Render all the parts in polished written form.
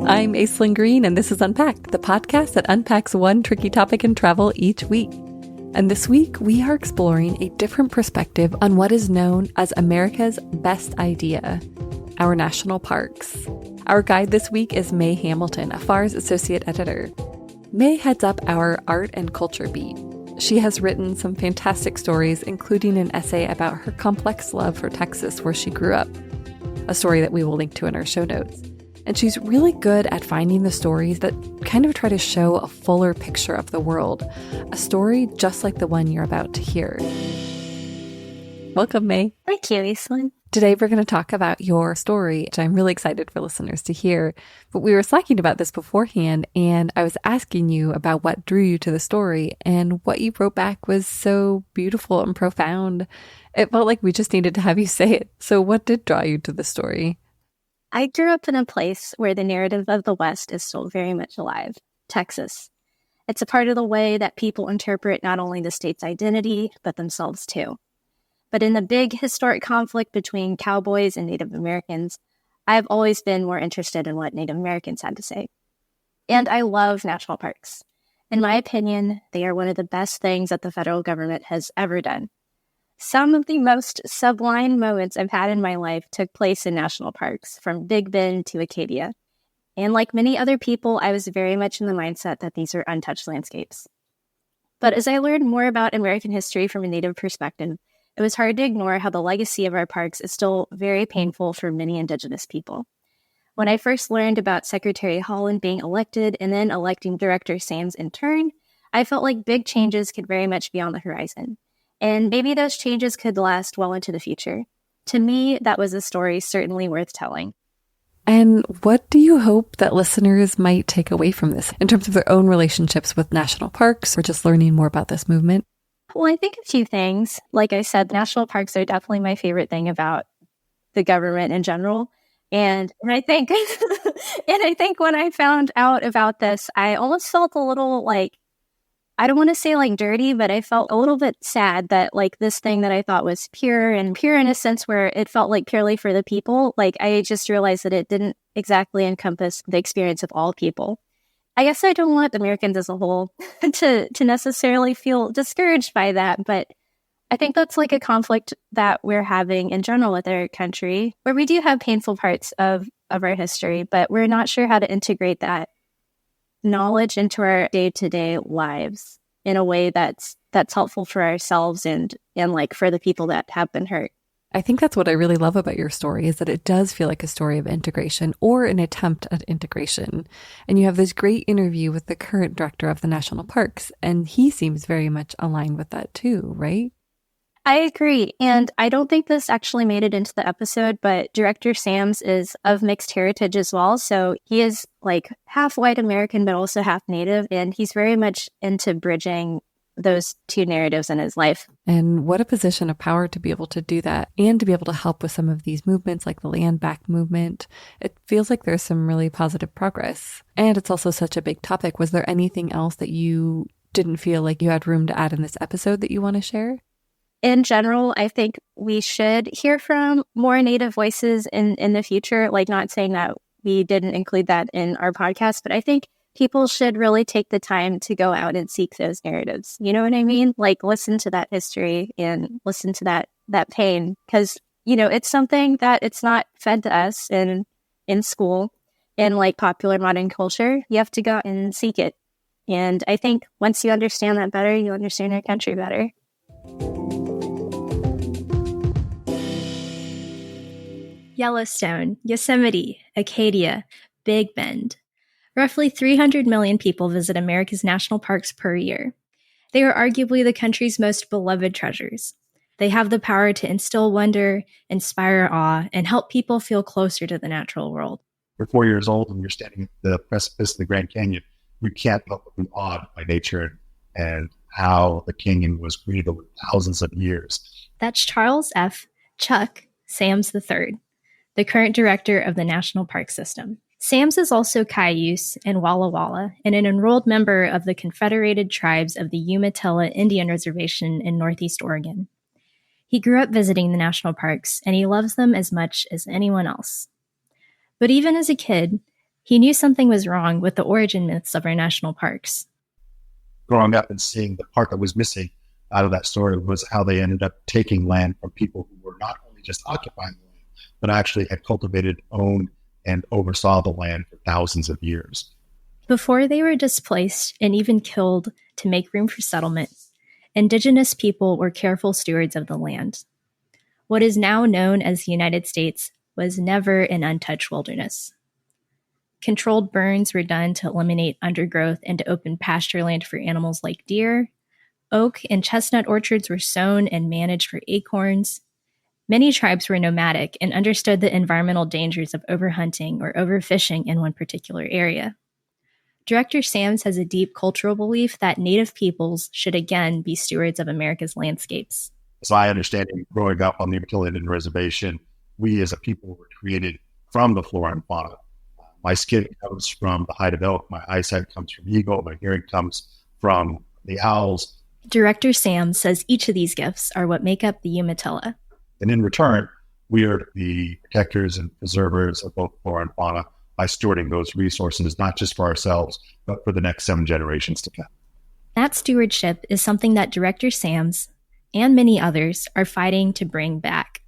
I'm Aislinn Green, and this is Unpacked, the podcast that unpacks one tricky topic in travel each week. And this week, we are exploring a different perspective on what is known as America's best idea, our national parks. Our guide this week is Mae Hamilton, a FARS associate editor. Mae heads up our art and culture beat. She has written some fantastic stories, including an essay about her complex love for Texas, where she grew up, a story that we will link to in our show notes. And she's really good at finding the stories that kind of try to show a fuller picture of the world, a story just like the one you're about to hear. Welcome, Mae. Thank you, Aislinn. Today, we're going to talk about your story, which I'm really excited for listeners to hear. But we were slacking about this beforehand, and I was asking you about what drew you to the story, and what you wrote back was so beautiful and profound. It felt like we just needed to have you say it. So what did draw you to the story? I grew up in a place where the narrative of the West is still very much alive, Texas. It's a part of the way that people interpret not only the state's identity, but themselves too. But in the big historic conflict between cowboys and Native Americans, I've always been more interested in what Native Americans had to say. And I love national parks. In my opinion, they are one of the best things that the federal government has ever done. Some of the most sublime moments I've had in my life took place in national parks, from Big Bend to Acadia. And like many other people, I was very much in the mindset that these are untouched landscapes. But as I learned more about American history from a Native perspective, it was hard to ignore how the legacy of our parks is still very painful for many Indigenous people. When I first learned about Secretary Holland being elected and then electing Director Sams in turn, I felt like big changes could very much be on the horizon. And maybe those changes could last well into the future. To me, that was a story certainly worth telling. And what do you hope that listeners might take away from this in terms of their own relationships with national parks or just learning more about this movement? Well, I think a few things. Like I said, national parks are definitely my favorite thing about the government in general. And I think when I found out about this, I almost felt a little like, I don't want to say like dirty, but I felt a little bit sad that like this thing that I thought was pure in a sense where it felt like purely for the people. Like I just realized that it didn't exactly encompass the experience of all people. I guess I don't want Americans as a whole to necessarily feel discouraged by that, but I think that's like a conflict that we're having in general with our country, where we do have painful parts of our history, but we're not sure how to integrate that knowledge into our day-to-day lives in a way that's helpful for ourselves and like for the people that have been hurt. I think that's what I really love about your story is that it does feel like a story of integration or an attempt at integration. And you have this great interview with the current director of the national parks, and he seems very much aligned with that too, right? I agree. And I don't think this actually made it into the episode, but Director Sams is of mixed heritage as well. So he is like half white American, but also half Native. And he's very much into bridging those two narratives in his life. And what a position of power to be able to do that and to be able to help with some of these movements like the land back movement. It feels like there's some really positive progress. And it's also such a big topic. Was there anything else that you didn't feel like you had room to add in this episode that you want to share? In general, I think we should hear from more Native voices in the future. Like, not saying that we didn't include that in our podcast, but I think people should really take the time to go out and seek those narratives. You know what I mean? Like, listen to that history and listen to that pain. Because, you know, it's something that it's not fed to us in school, in like popular modern culture. You have to go and seek it. And I think once you understand that better, you understand your country better. Yellowstone, Yosemite, Acadia, Big Bend. Roughly 300 million people visit America's national parks per year. They are arguably the country's most beloved treasures. They have the power to instill wonder, inspire awe, and help people feel closer to the natural world. You're 4 years old and you're standing at the precipice of the Grand Canyon. You can't help but be awed by nature and how the canyon was created over thousands of years. That's Charles F. Chuck Sams III, the current director of the National Park System. Sams is also Cayuse and Walla Walla and an enrolled member of the Confederated Tribes of the Umatilla Indian Reservation in Northeast Oregon. He grew up visiting the national parks, and he loves them as much as anyone else. But even as a kid, he knew something was wrong with the origin myths of our national parks. Growing up and seeing the part that was missing out of that story was how they ended up taking land from people who were not only just occupying the land, but actually had cultivated, owned, and oversaw the land for thousands of years. Before they were displaced and even killed to make room for settlement, Indigenous people were careful stewards of the land. What is now known as the United States was never an untouched wilderness. Controlled burns were done to eliminate undergrowth and to open pasture land for animals like deer. Oak and chestnut orchards were sown and managed for acorns. Many tribes were nomadic and understood the environmental dangers of overhunting or overfishing in one particular area. Director Sams has a deep cultural belief that Native peoples should again be stewards of America's landscapes. As I understand it, growing up on the Umatilla Indian Reservation, we as a people were created from the flora and fauna. My skin comes from the hide of elk, my eyesight comes from eagle, my hearing comes from the owls. Director Sams says each of these gifts are what make up the Umatilla. And in return, we are the protectors and preservers of both flora and fauna by stewarding those resources, not just for ourselves, but for the next 7 generations to come. That stewardship is something that Director Sams and many others are fighting to bring back.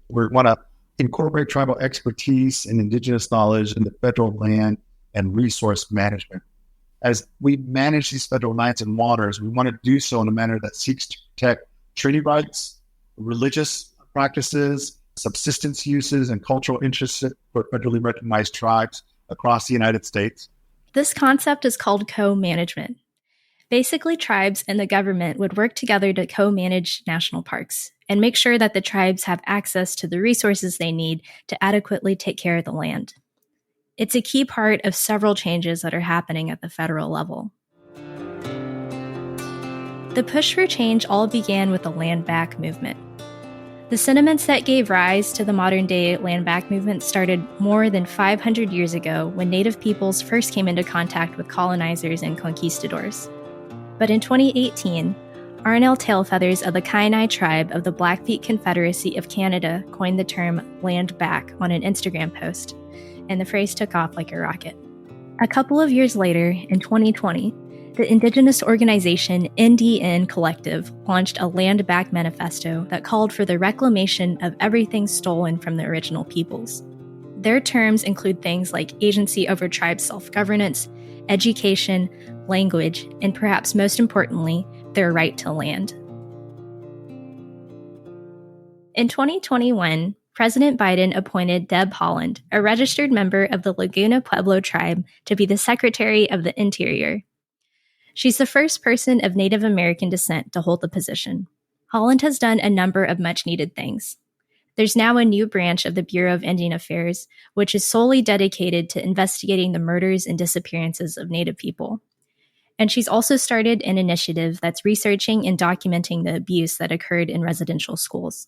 We want to incorporate tribal expertise and Indigenous knowledge in the federal land and resource management. As we manage these federal lands and waters, we want to do so in a manner that seeks to protect treaty rights, religious practices, subsistence uses, and cultural interests for federally recognized tribes across the United States. This concept is called co-management. Basically, tribes and the government would work together to co-manage national parks and make sure that the tribes have access to the resources they need to adequately take care of the land. It's a key part of several changes that are happening at the federal level. The push for change all began with the land back movement. The sentiments that gave rise to the modern-day land back movement started more than 500 years ago when Native peoples first came into contact with colonizers and conquistadors. But in 2018, Arnell Tailfeathers of the Kainai tribe of the Blackfeet Confederacy of Canada coined the term land back on an Instagram post, and the phrase took off like a rocket. A couple of years later, in 2020, the Indigenous organization NDN Collective launched a land back manifesto that called for the reclamation of everything stolen from the original peoples. Their terms include things like agency over tribe self-governance, education, language, and perhaps most importantly, their right to land. In 2021, President Biden appointed Deb Haaland, a registered member of the Laguna Pueblo tribe, to be the Secretary of the Interior. She's the first person of Native American descent to hold the position. Haaland has done a number of much-needed things. There's now a new branch of the Bureau of Indian Affairs, which is solely dedicated to investigating the murders and disappearances of Native people. And she's also started an initiative that's researching and documenting the abuse that occurred in residential schools.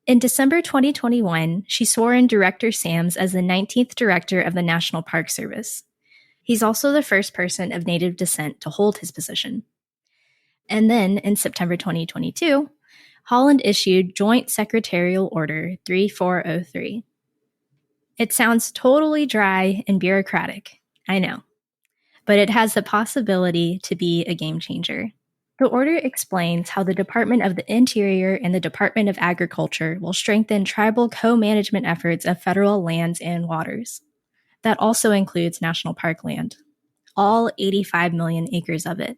In December 2021, she swore in Director Sams as the 19th Director of the National Park Service. He's also the first person of Native descent to hold his position. And then, in September 2022, Haaland issued Joint Secretarial Order 3403. It sounds totally dry and bureaucratic, I know, but it has the possibility to be a game changer. The order explains how the Department of the Interior and the Department of Agriculture will strengthen tribal co-management efforts of federal lands and waters. That also includes national park land, all 85 million acres of it.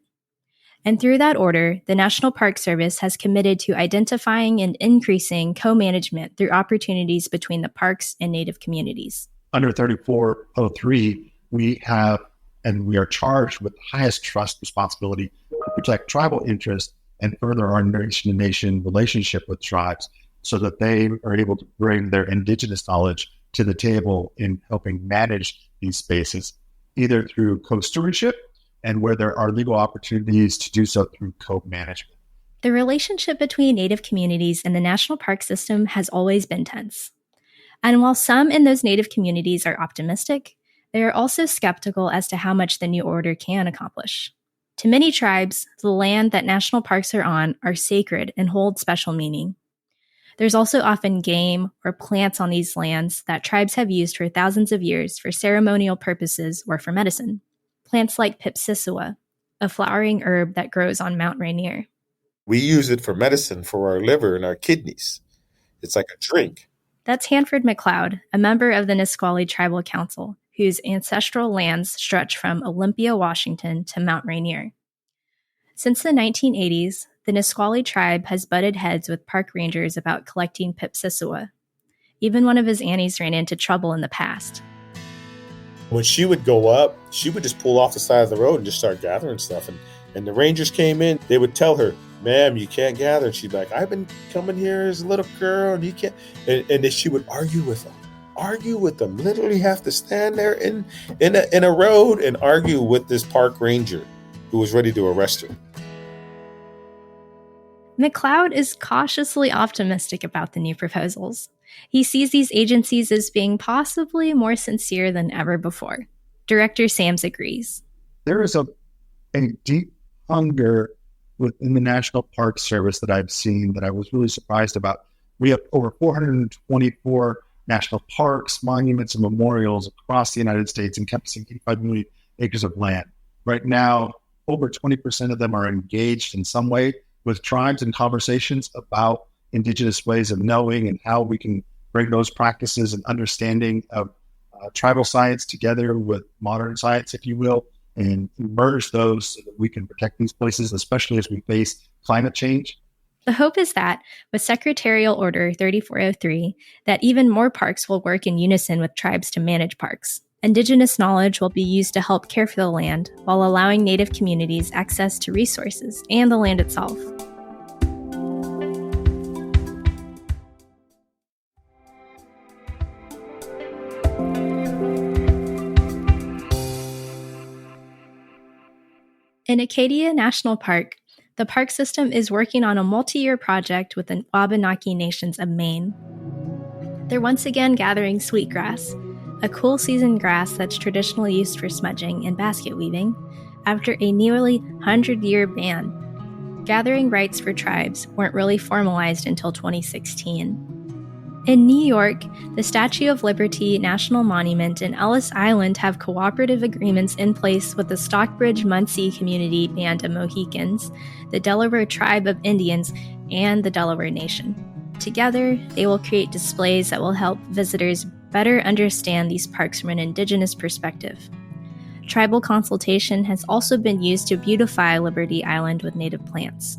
And through that order, the National Park Service has committed to identifying and increasing co-management through opportunities between the parks and Native communities. Under 3403, we are charged with the highest trust responsibility to protect tribal interests and further our nation-to-nation relationship with tribes so that they are able to bring their Indigenous knowledge to the table in helping manage these spaces, either through co-stewardship and where there are legal opportunities to do so through co-management. The relationship between Native communities and the national park system has always been tense. And while some in those Native communities are optimistic, they are also skeptical as to how much the new order can accomplish. To many tribes, the land that national parks are on are sacred and hold special meaning. There's also often game or plants on these lands that tribes have used for thousands of years for ceremonial purposes or for medicine. Plants like Pipsissewa, a flowering herb that grows on Mount Rainier. We use it for medicine for our liver and our kidneys. It's like a drink. That's Hanford McLeod, a member of the Nisqually Tribal Council, whose ancestral lands stretch from Olympia, Washington to Mount Rainier. Since the 1980s, the Nisqually tribe has butted heads with park rangers about collecting Pipsissewa. Even one of his aunties ran into trouble in the past. When she would go up, she would just pull off the side of the road and just start gathering stuff. And the rangers came in, they would tell her, "Ma'am, you can't gather." And she'd be like, "I've been coming here as a little girl and you can't." And then she would argue with them, literally have to stand there in a road and argue with this park ranger who was ready to arrest her. McLeod is cautiously optimistic about the new proposals. He sees these agencies as being possibly more sincere than ever before. Director Sams agrees. There is a deep hunger within the National Park Service that I've seen that I was really surprised about. We have over 424 national parks, monuments, and memorials across the United States, encompassing 85 million acres of land. Right now, over 20% of them are engaged in some way with tribes and conversations about Indigenous ways of knowing and how we can bring those practices and understanding of tribal science together with modern science, if you will, and merge those so that we can protect these places, especially as we face climate change. The hope is that, with Secretarial Order 3403, that even more parks will work in unison with tribes to manage parks. Indigenous knowledge will be used to help care for the land while allowing Native communities access to resources and the land itself. In Acadia National Park, the park system is working on a multi-year project with the Wabanaki Nations of Maine. They're once again gathering sweetgrass, a cool season grass that's traditionally used for smudging and basket weaving, after a nearly 100-year ban. Gathering rights for tribes weren't really formalized until 2016. In New York, the Statue of Liberty National Monument and Ellis Island have cooperative agreements in place with the Stockbridge-Muncie Community Band of Mohicans, the Delaware Tribe of Indians, and the Delaware Nation. Together, they will create displays that will help visitors better understand these parks from an Indigenous perspective. Tribal consultation has also been used to beautify Liberty Island with native plants.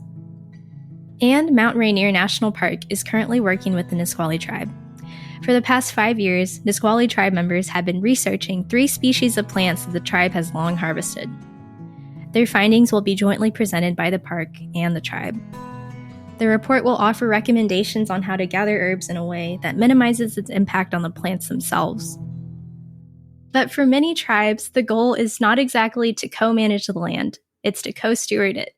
And Mount Rainier National Park is currently working with the Nisqually tribe. For the past 5 years, Nisqually tribe members have been researching 3 species of plants that the tribe has long harvested. Their findings will be jointly presented by the park and the tribe. The report will offer recommendations on how to gather herbs in a way that minimizes its impact on the plants themselves. But for many tribes, the goal is not exactly to co-manage the land, it's to co-steward it.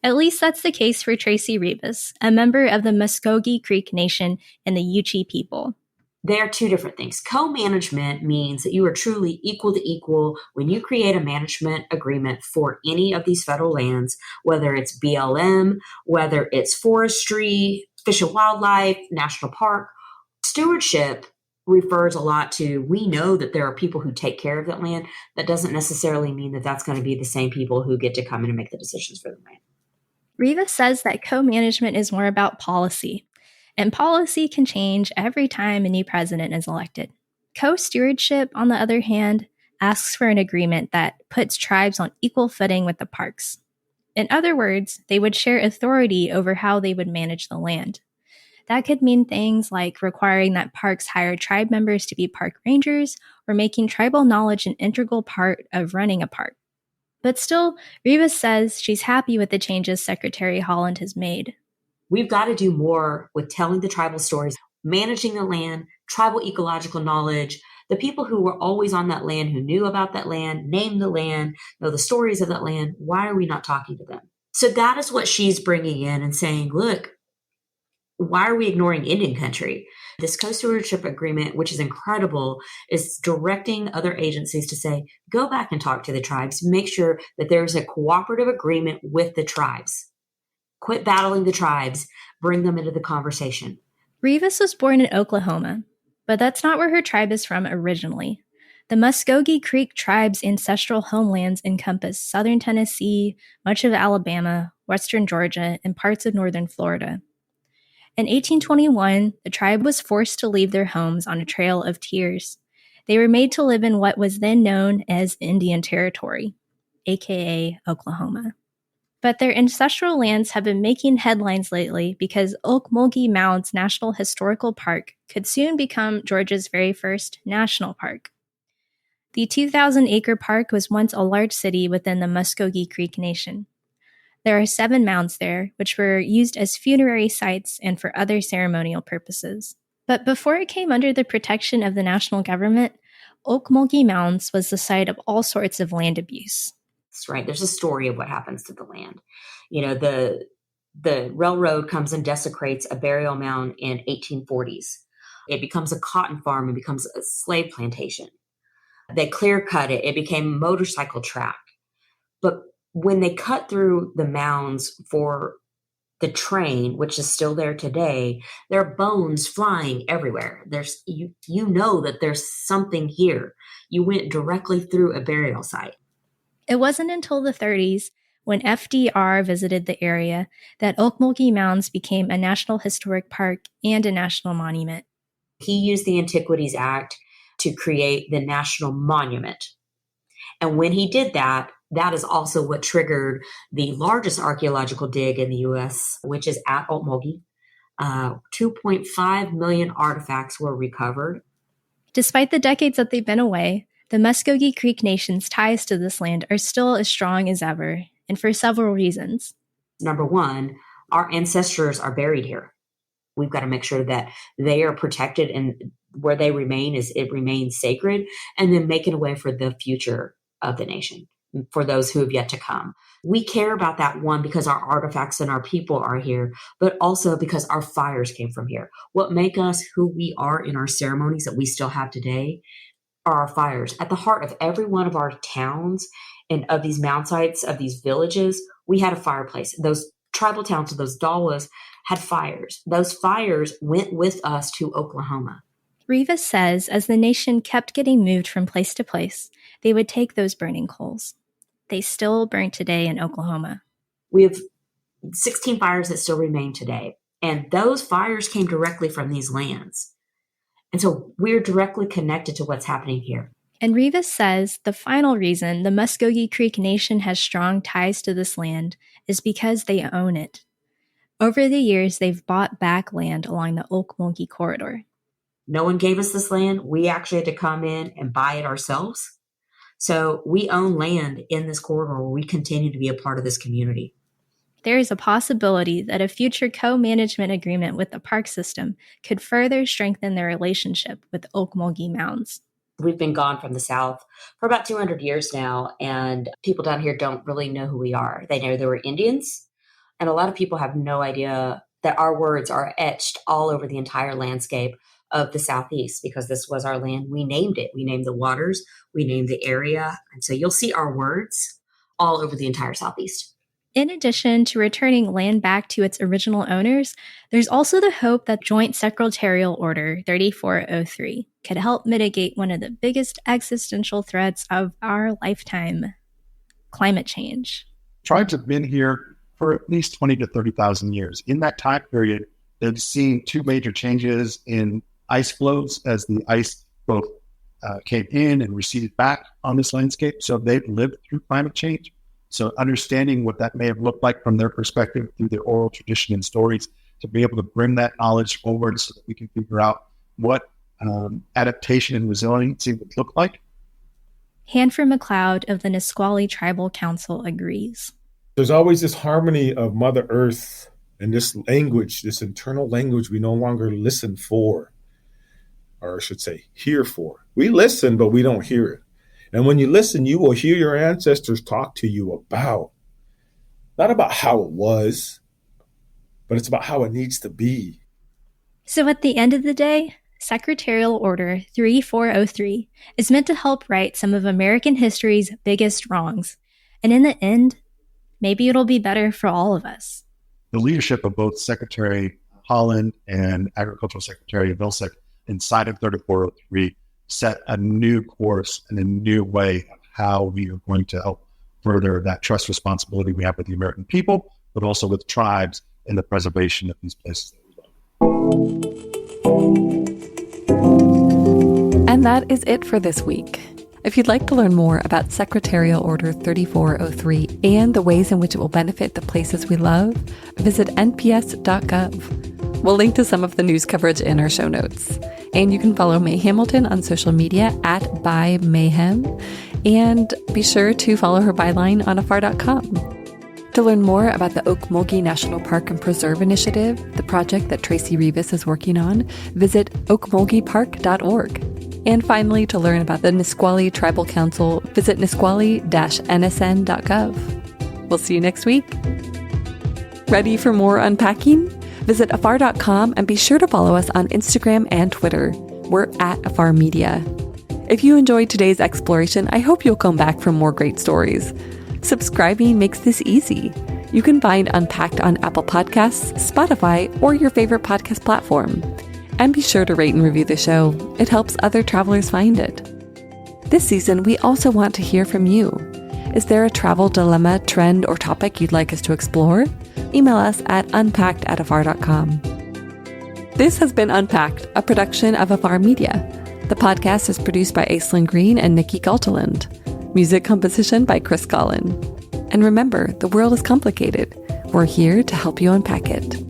At least that's the case for Tracy Rivas, a member of the Muskogee Creek Nation and the Yuchi people. They are two different things. Co-management means that you are truly equal to equal when you create a management agreement for any of these federal lands, whether it's BLM, whether it's forestry, fish and wildlife, national park. Stewardship refers a lot to, we know that there are people who take care of that land. That doesn't necessarily mean that that's going to be the same people who get to come in and make the decisions for the land. Rivas says that co-management is more about policy, and policy can change every time a new president is elected. Co-stewardship, on the other hand, asks for an agreement that puts tribes on equal footing with the parks. In other words, they would share authority over how they would manage the land. That could mean things like requiring that parks hire tribe members to be park rangers or making tribal knowledge an integral part of running a park. But still, Rivas says she's happy with the changes Secretary Holland has made. We've got to do more with telling the tribal stories, managing the land, tribal ecological knowledge, the people who were always on that land, who knew about that land, named the land, know the stories of that land. Why are we not talking to them? So that is what she's bringing in and saying, look, why are we ignoring Indian country? This co-stewardship agreement, which is incredible, is directing other agencies to say, go back and talk to the tribes, make sure that there's a cooperative agreement with the tribes. Quit battling the tribes, bring them into the conversation. Rivas was born in Oklahoma, but that's not where her tribe is from originally. The Muskogee Creek tribe's ancestral homelands encompass southern Tennessee, much of Alabama, western Georgia, and parts of northern Florida. In 1821, the tribe was forced to leave their homes on a trail of tears. They were made to live in what was then known as Indian Territory, aka Oklahoma. But their ancestral lands have been making headlines lately because Okmulgee Mounds National Historical Park could soon become Georgia's very first national park. The 2,000-acre park was once a large city within the Muskogee Creek Nation. There are 7 mounds there, which were used as funerary sites and for other ceremonial purposes. But before it came under the protection of the national government, Okmulgee Mounds was the site of all sorts of land abuse. That's right. There's a story of what happens to the land. You know, the railroad comes and desecrates a burial mound in 1840s. It becomes a cotton farm and becomes a slave plantation. They clear cut it. It became a motorcycle track. But when they cut through the mounds for the train, which is still there today, there are bones flying everywhere. There's you know that there's something here. You went directly through a burial site. It wasn't until the 30s, when FDR visited the area, that Okmulgee Mounds became a National Historic Park and a national monument. He used the Antiquities Act to create the national monument. And when he did that, that is also what triggered the largest archaeological dig in the U.S., which is at Okmulgee. 2.5 million artifacts were recovered. Despite the decades that they've been away, the Muskogee Creek Nation's ties to this land are still as strong as ever, and for several reasons. Number one, our ancestors are buried here. We've got to make sure that they are protected and where they remain it remains sacred, and then making a way for the future of the nation, for those who have yet to come. We care about that, one, because our artifacts and our people are here, but also because our fires came from here. What make us who we are in our ceremonies that we still have today are our fires. At the heart of every one of our towns and of these mound sites, of these villages, we had a fireplace. Those tribal towns, those Dawas, had fires. Those fires went with us to Oklahoma. Rivas says as the nation kept getting moved from place to place, they would take those burning coals. They still burn today in Oklahoma. We have 16 fires that still remain today. And those fires came directly from these lands. And so we're directly connected to what's happening here. And Rivas says the final reason the Muskogee Creek Nation has strong ties to this land is because they own it. Over the years, they've bought back land along the Okmulgee corridor. No one gave us this land. We actually had to come in and buy it ourselves. So we own land in this corridor where we continue to be a part of this community. There is a possibility that a future co-management agreement with the park system could further strengthen their relationship with Okmulgee Mounds. We've been gone from the South for about 200 years now, and people down here don't really know who we are. They know there were Indians, and a lot of people have no idea that our words are etched all over the entire landscape of the Southeast because this was our land. We named it. We named the waters. We named the area. And so you'll see our words all over the entire Southeast. In addition to returning land back to its original owners, there's also the hope that Joint Secretarial Order 3403 could help mitigate one of the biggest existential threats of our lifetime, climate change. Tribes have been here for at least 20 to 30,000 years. In that time period, they've seen 2 major changes in ice flows as the ice both came in and receded back on this landscape. So they've lived through climate change. So understanding what that may have looked like from their perspective through their oral tradition and stories, to be able to bring that knowledge forward so that we can figure out what adaptation and resiliency would look like. Hanford McLeod of the Nisqually Tribal Council agrees. There's always this harmony of Mother Earth and this language, this internal language we no longer listen for, or I should say, hear for. We listen, but we don't hear it. And when you listen, you will hear your ancestors talk to you about, not about how it was, but it's about how it needs to be. So at the end of the day, Secretarial Order 3403 is meant to help right some of American history's biggest wrongs. And in the end, maybe it'll be better for all of us. The leadership of both Secretary Holland and Agricultural Secretary Vilsack inside of 3403 set a new course and a new way of how we are going to help further that trust responsibility we have with the American people, but also with tribes in the preservation of these places that we love. And that is it for this week. If you'd like to learn more about Secretarial Order 3403 and the ways in which it will benefit the places we love, visit nps.gov. We'll link to some of the news coverage in our show notes. And you can follow Mae Hamilton on social media at @bymayhem, and be sure to follow her byline on afar.com. To learn more about the Okmulgee National Park and Preserve Initiative, the project that Tracy Rivas is working on, visit okmulgeepark.org. And finally, to learn about the Nisqually Tribal Council, visit nisqually-nsn.gov. We'll see you next week. Ready for more unpacking? Visit afar.com and be sure to follow us on Instagram and Twitter. We're at Afar Media. If you enjoyed today's exploration, I hope you'll come back for more great stories. Subscribing makes this easy. You can find Unpacked on Apple Podcasts, Spotify, or your favorite podcast platform. And be sure to rate and review the show. It helps other travelers find it. This season, we also want to hear from you. Is there a travel dilemma, trend, or topic you'd like us to explore? Email us at unpacked@afar.com. This has been Unpacked, a production of Afar Media. The podcast is produced by Aislinn Green and Nikki Galtaland. Music composition by Chris Collin. And remember, the world is complicated. We're here to help you unpack it.